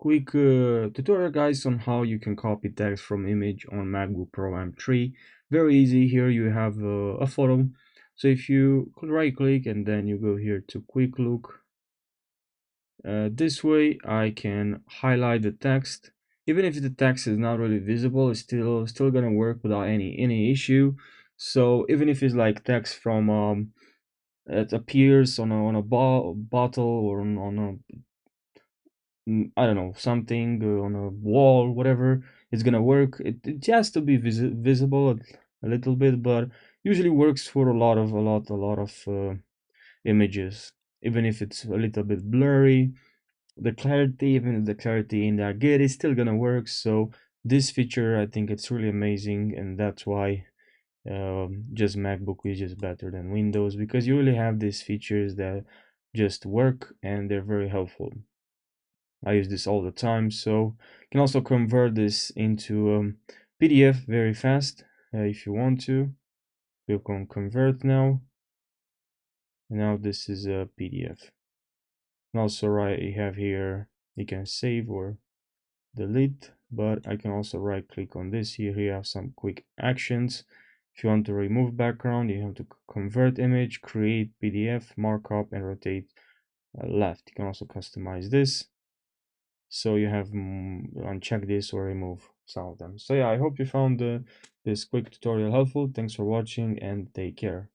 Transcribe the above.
quick tutorial, guys, on how you can copy text from image on MacBook Pro M3. Very easy. Here you have a photo. So if you right click and then you go here to quick look, this way I can highlight the text. Even if the text is not really visible, it's still gonna work without any issue. So even if it's like text from it appears on a bottle or on a I don't know, something on a wall, whatever, it's gonna work. It has to be visible a little bit, but usually works for a lot of images. Even if it's a little bit blurry, the clarity, even if the clarity ain't that good, it's still gonna work. So this feature, I think it's really amazing, and that's why just MacBook is just better than Windows, because you really have these features that just work and they're very helpful. I use this all the time. So you can also convert this into PDF very fast if you want to. Click on convert now. And now this is a PDF. And also you have here, you can save or delete, but I can also right click on this here. Here you have some quick actions. If you want to remove background, you have to convert image, create PDF, markup, and rotate left. You can also customize this. So you have uncheck this or remove some of them. So yeah, I hope you found this quick tutorial helpful. Thanks for watching and take care.